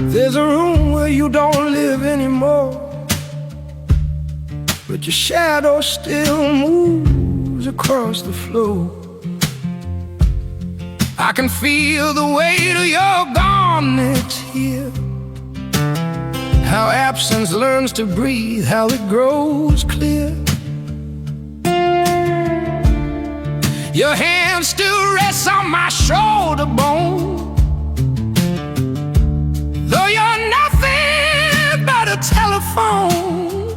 There's a room where you don't live anymore, but your shadow still moves across the floor. I can feel the weight of your garments here, how absence learns to breathe, how it grows clear. Your hand still rests on my shoulder bone, though you're nothing but a telephone.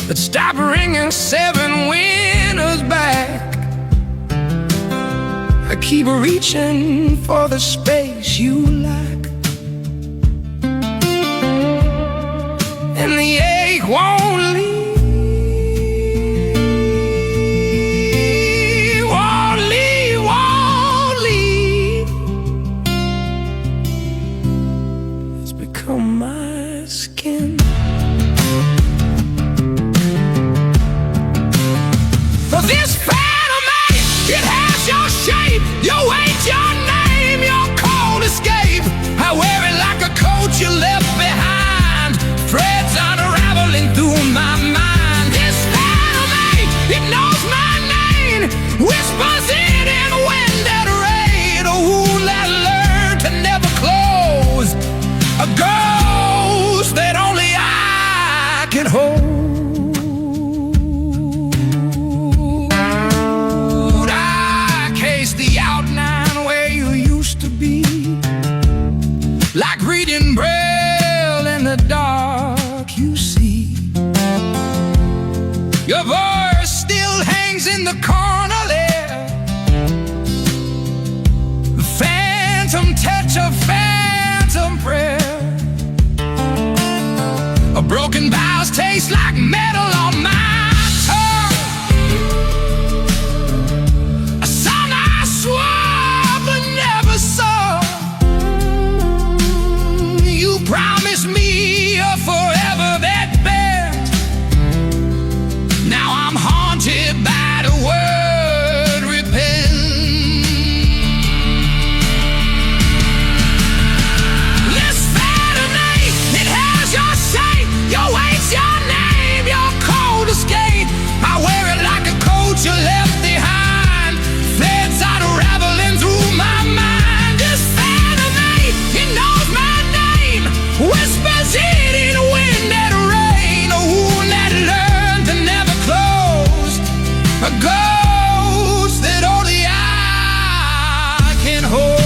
But stop ringing 7 winters back. I keep reaching for the space you lack, and the ache won't leave, won't leave, won't leave. It's become my skin. For this phantom man, it has your shape, your weight, your name, your cold escape. I wear it like a coat you left behind, threads unraveling through my mind. This phantom man, it knows my name, whispers it in wind and rain. A wound that learned to never close, a ghost that only I can hold. Like reading Braille in the dark, you see. Your voice still hangs in the corner there, the phantom touch of phantom prayer. A broken vows taste like metal on my tongue, a song I swore but never saw. Promise me a forever that bent. Now I'm haunted by the word repent. This phantom name, it has your shape, your weight, your name, your cold escape. I wear it like a coat you left behind, threads unraveling through my mind. This phantom name, it knows my name, whispers it in wind and rain. A wound that learned to never close, a ghost that only I can hold.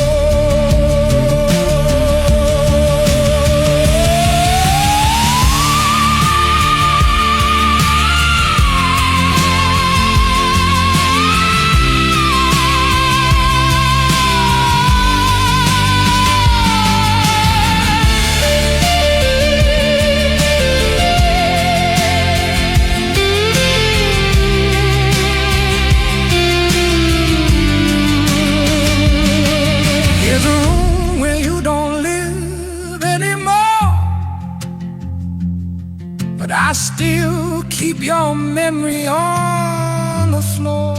I still keep your memory on the floor.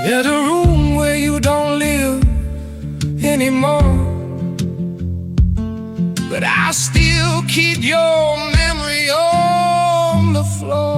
There's a room where you don't live anymore, but I still keep your memory on the floor.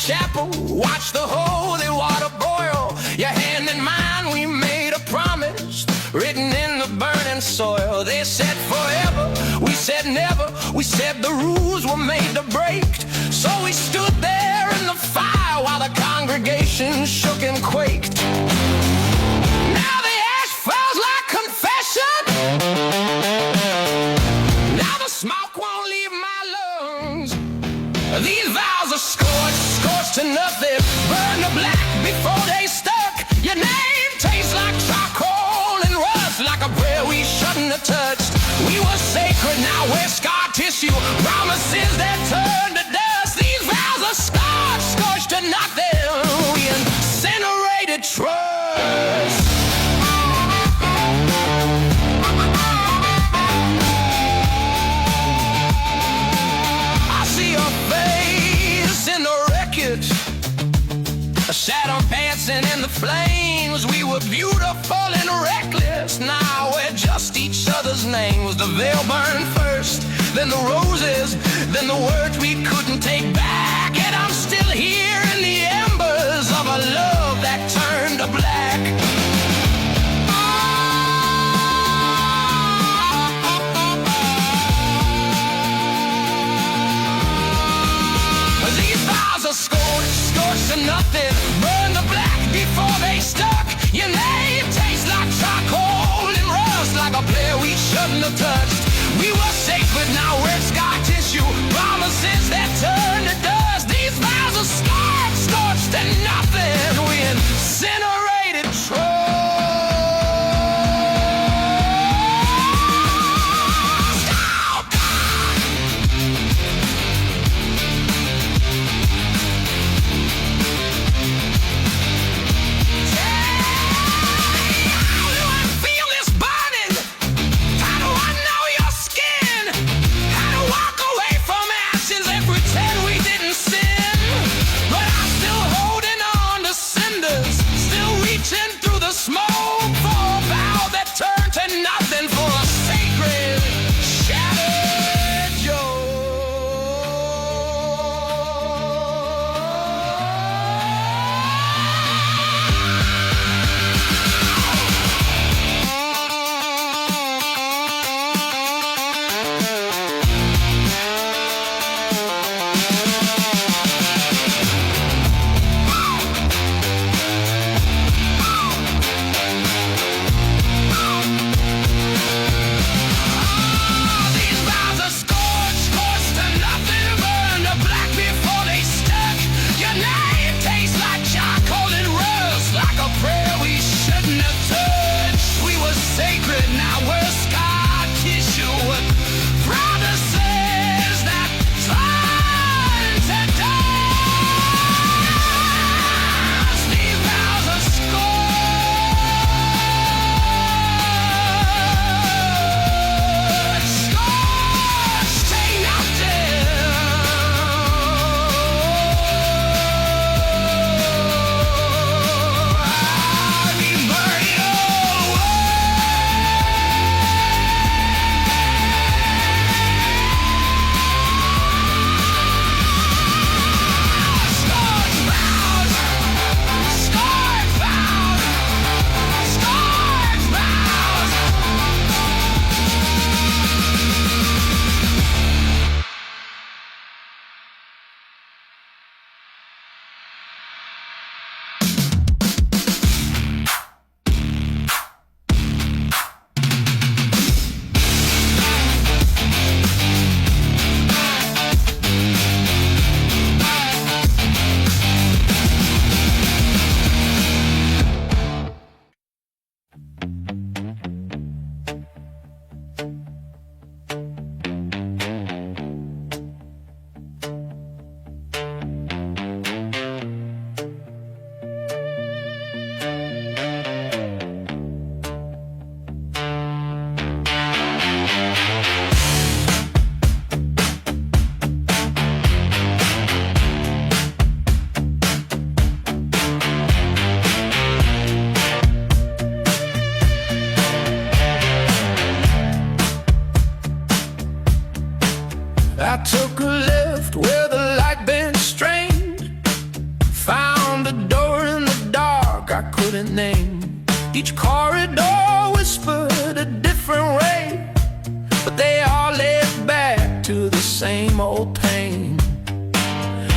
chapel, watch the holy water boil. Your hand in mine, we made a promise, written in the burning soil. They said forever, we said never. We said the rules were made to break. So we stood there in the fire while the congregation shook and quaked. Now the ash falls like confession. Now the smoke won't leave my lungs. These vows are scorched, scorched to nothing, burned to black before they stuck. Your name tastes like charcoal and rust, like a prayer we shouldn't have touched. We were sacred, now we're scar tissue, promises that turn to dust. These vows are scorched, scorched to nothing. We incinerated trust. Sat on dancing in the flames. We were beautiful and reckless. Now we're just each other's names. The veil burned first, then the roses, then the words we couldn't take back. And I'm still here in the embers of a love that turned to black. These vows are scorched, scorched to nothing, burned to black before they stuck. Your name tastes like charcoal and rust, like a player we shouldn't have touched. We were sacred, now we're scar tissue, promises that turn to dust. These vows are scorched, scorched to nothing. We incinerated trust. Holding name. Each corridor whispered a different rate, but they all led back to the same old pain.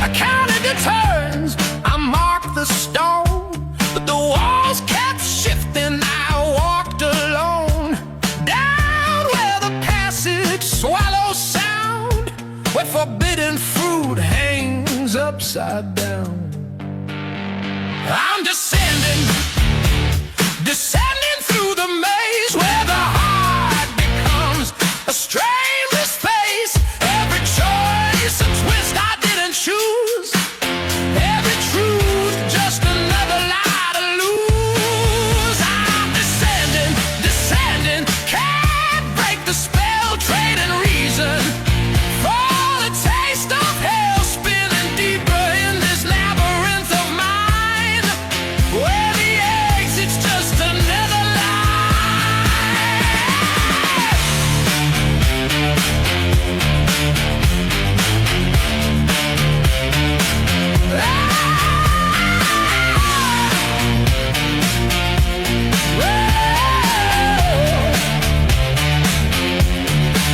I counted the turns, I marked the stone, but the walls kept shifting. I walked alone, down where the passage swallows sound, where forbidden fruit hangs upside down. I'm descending, descending through the maze, where the heart becomes a stranger's face. Every choice a twist I didn't choose, every truth just another lie to lose. I'm descending, descending, can't break the spell, trading reason for the taste of hell, spinning deeper in this labyrinth of mine, where the exit's just another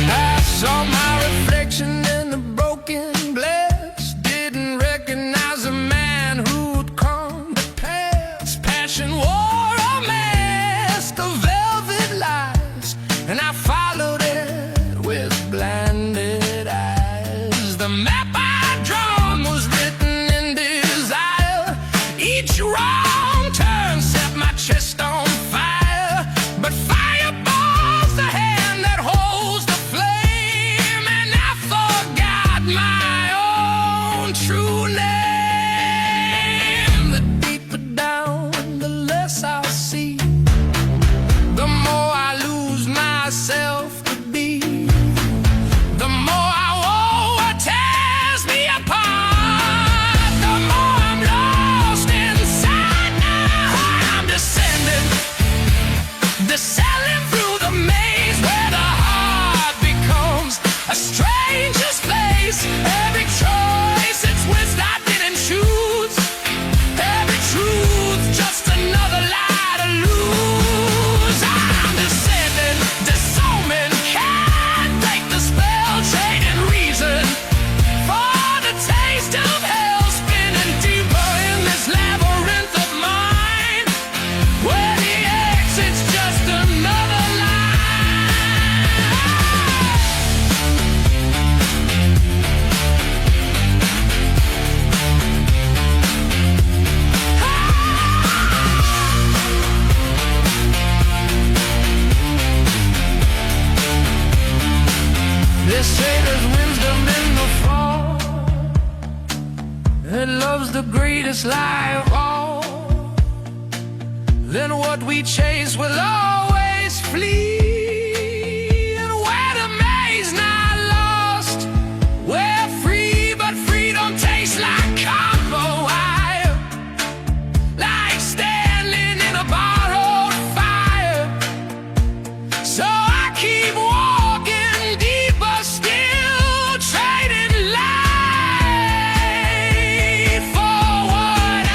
I saw my reflection in the broken glass, didn't recognize a man who'd come to pass. Passion wore a mask of velvet lies, and I followed it with blinded eyes. The map I'd drawn was written in desire. Each wrong turn set my chest on fire, but fireball's the hand that holds the flame, and I forgot my own true name. The deeper down, the less I'll see, the more I lose myself to be, the more I want what tears me apart, the more I'm lost inside now. I'm descending, descending through the maze, where the heart becomes a stranger's face. Every choice a twist I didn't choose, every truth just another lie to lose. I'm descending, disarming, can't break the spell, trading reason for the taste of hell, spinning deeper in this labyrinth of mine, where the exit's just another lie. They say there's wisdom in the fall, and love's the greatest lie of all. Then what we chase will always flee, and where the maze not lost, we're free, but freedom tastes like copper wire, like standing in a borrowed fire. So I keep walking deeper still, trading light for what I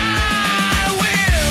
will.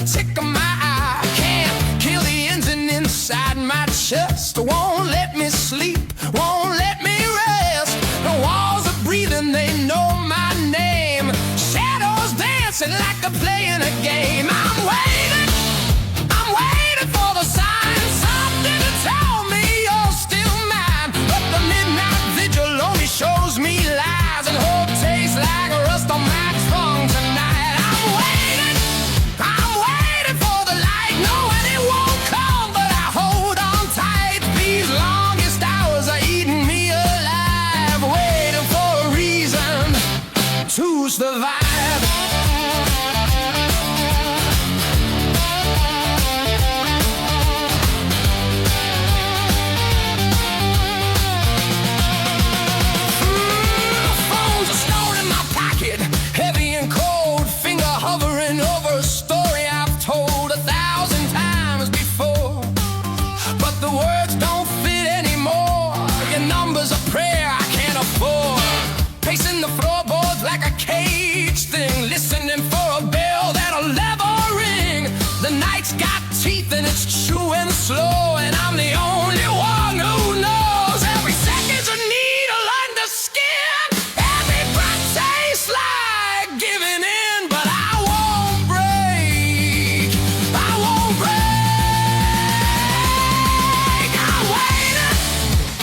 the tick of my eye. Can't kill the engine inside my chest. Won't let me sleep, won't let me rest. The walls are breathing, they know my name. Shadows dancing like they're playing a game. I'm waiting for the sign, something to tell me you're still mine. But the midnight vigil only shows me lies, and hope tastes like rust on my tongue tonight. I'm waiting for the light, knowing it won't come, but I hold on tight. These longest hours are eating me alive, waiting for a reason to survive. Pacing the floorboards like a cage thing, listening for a bell that'll never ring. The night's got teeth and it's chewing slow, and I'm the only one who knows. Every second's a needle under skin, every breath tastes like giving in, but I won't break, I won't break.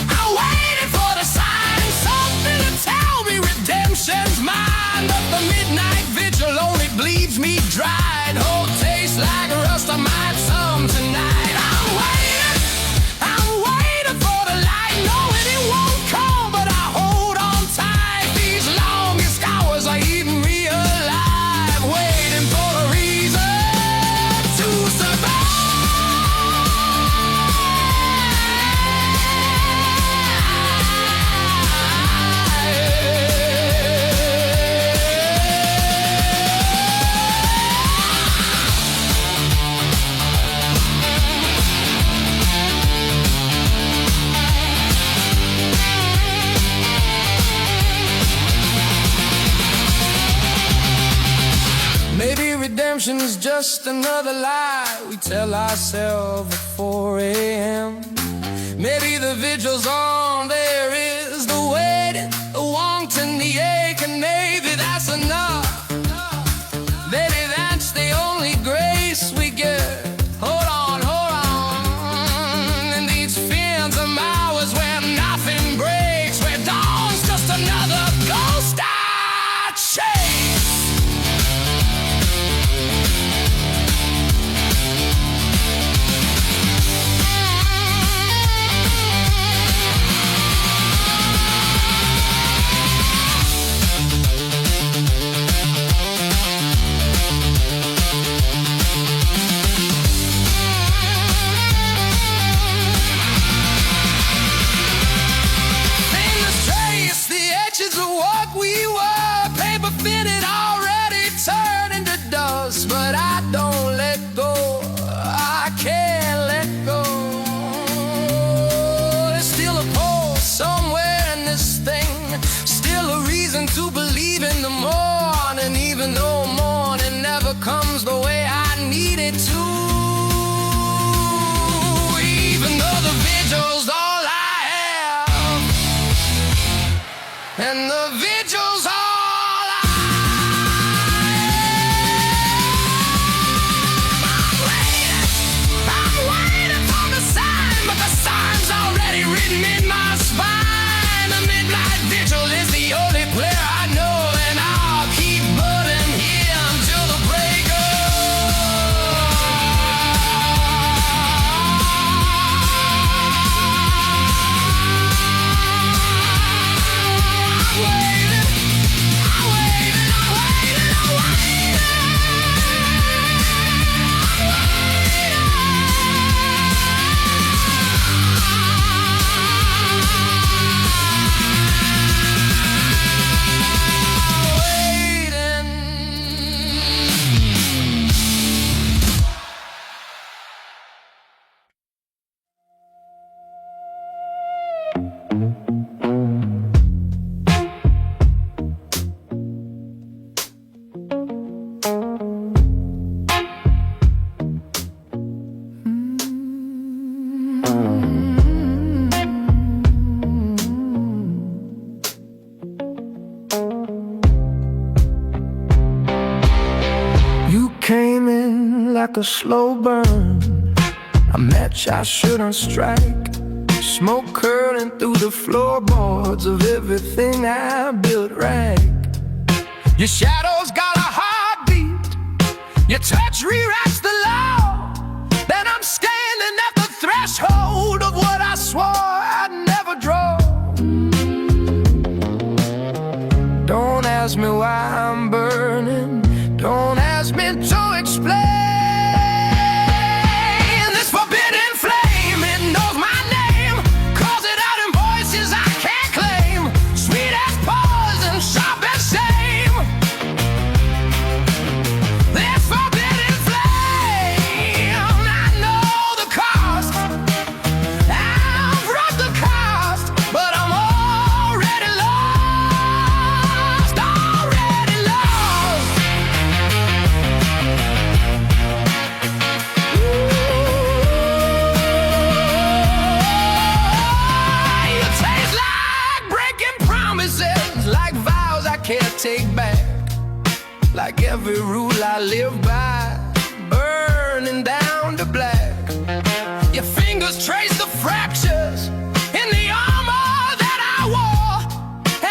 I'm waiting for the sign, something to tell redemption's mine. But the midnight vigil only bleeds me dry, and hope tastes like rust on my tongue tonight. I'm waiting for the light, knowing it won't come, but I hold on tight. These longest hours are eating me alive, waiting for a reason to survive. Maybe redemption's just another lie we tell ourselves at 4 a.m. Maybe the vigil's on, there is the waiting, the wanting, the ache, and maybe that's enough. Maybe that's the only grace we get. Hold on, in these phantom hours where nothing breaks, where dawn's just another ghost I chase. But I don't let go, I can't let go. There's still a pulse somewhere in this thing, still a reason to believe in the morning, even though morning never comes the way I need it to. Even though the vigil's all I have, and the vigil's all came in like a slow burn, a match I shouldn't strike. Smoke curling through the floorboards of everything I built right. Your shadow's got a heartbeat, your touch rewrites the law. Then I'm standing at the threshold of what I swore I'd never draw. Don't ask me why I'm burning, don't ask me to explain. This forbidden flame, it knows my name, calls it out in voices I can't claim. Sweet as poison, sharp as shame. This forbidden flame, I know the cost, I've run the cost, but I'm already lost, already lost. You taste like breaking promises, like vows I can't take back, like every rule I live by, burning down to black. Your fingers trace the fractures in the armor that I wore,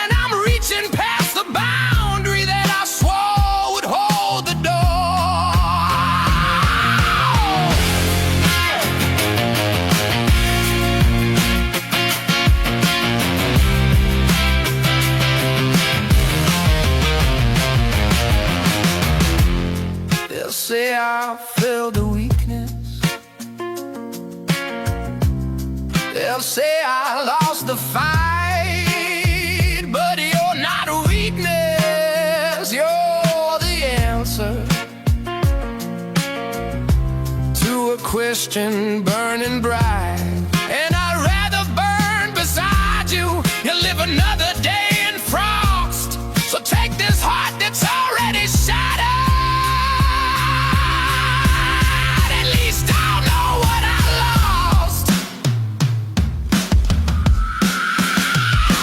and I'm reaching past the boundary that I swore would hold the door. They'll say I feel the weakness, they'll say I lost the fight, but you're not weakness, you're the answer to a question burning bright. And I'd rather burn beside you, you live another day in frost. So take this heart that's already shattered, at least I'll know what I lost.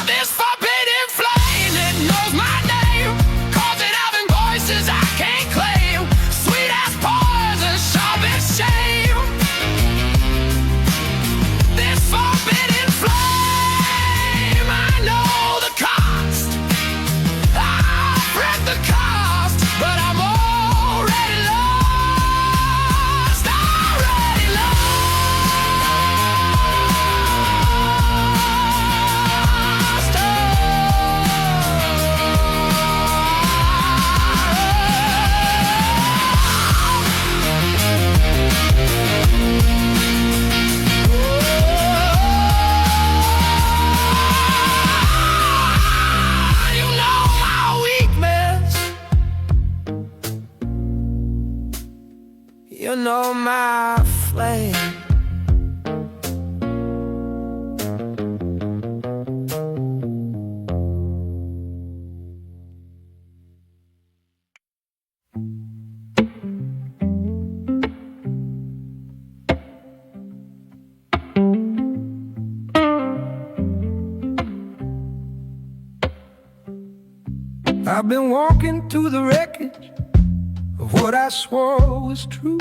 This forbidden flame, it knows my name, calls it out in voices I can't claim. Sweet as poison, sharp as shame. This forbidden flame, I know the cost, I've read the cost, but I'm already lost, already lost. You know my weakness, you know my flame. I've been walking through the wreckage of what I swore was true,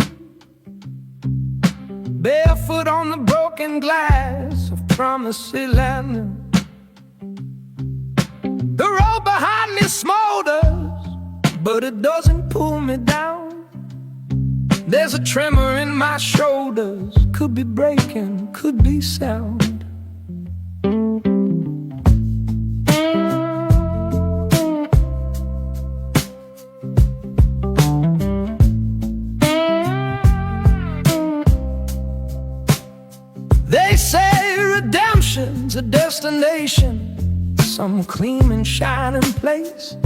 barefoot on the broken glass of promised land. The road behind me smolders, but it doesn't pull me down. There's a tremor in my shoulders, could be breaking, could be sound. They say redemption's a destination, some clean and shining place,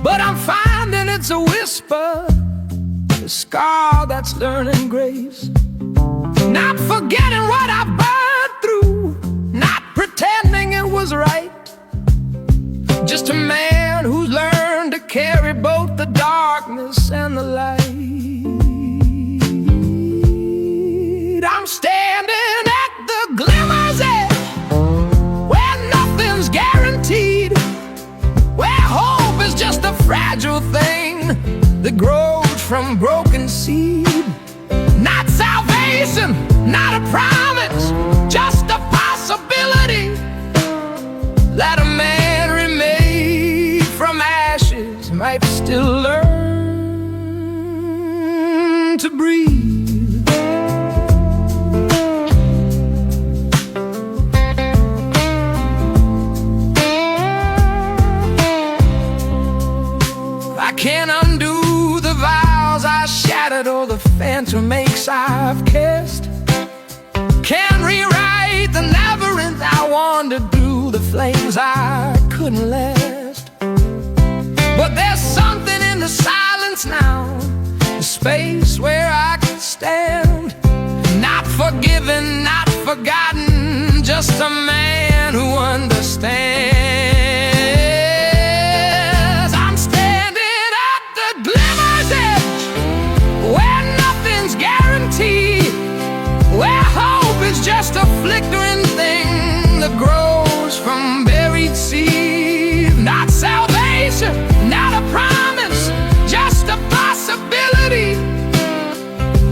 but I'm finding it's a whisper, a scar that's learning grace. Not forgetting what I burned through, not pretending it was right, just a man who's learned to carry both the darkness and the light. I'm standing at the glimmer's edge, where nothing's guaranteed, where hope is just a fragile thing that grows from broken seed. Not salvation, not a promise, just a possibility that a man remade from ashes might still learn to breathe. I can't undo the vows I shattered or the phantom aches I've kissed. Can't rewrite the labyrinth I wandered through, the flames I couldn't last. But there's something in the silence now, the space where I can stand. Not forgiven, not forgotten, just a man who understands. I'm standing at the glimmer's edge, where nothing's guaranteed, where hope is just a flickering thing that grows from buried seed. Not salvation, not a promise, just a possibility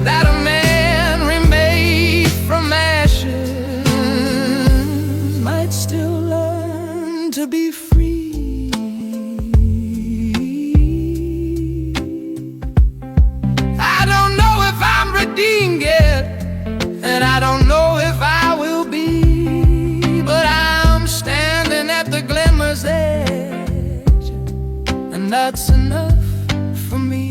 that a man remade from ashes might still learn to be free. I don't know if I'm redeemed yet, and I don't know if I will be, but I'm standing at the glimmer's edge, and that's enough for me.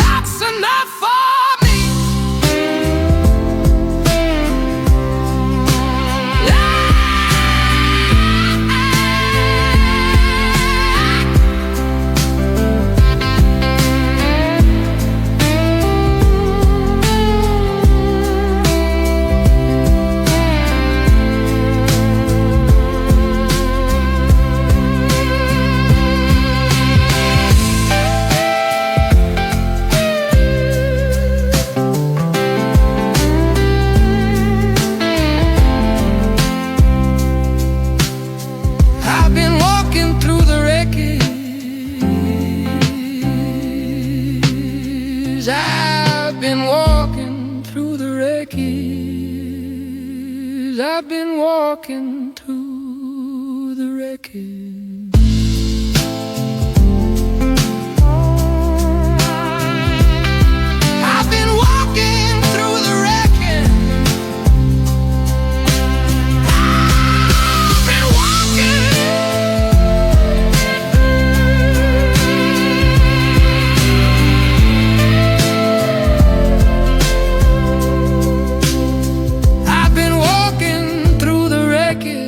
That's enough for me. I've been walking through the wreckage. I've been walking through the wreckage. I've been walking through the wreckage. I've been walking through the wreckage. I've been walking. I've been walking through the wreckage.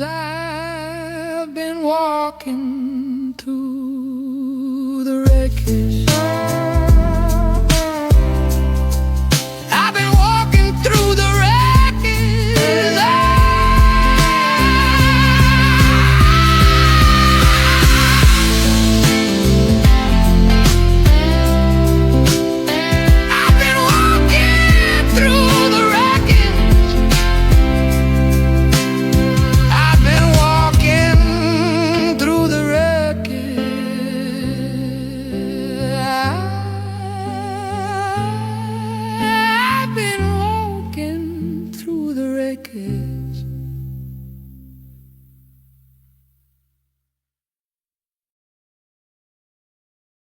I've been walking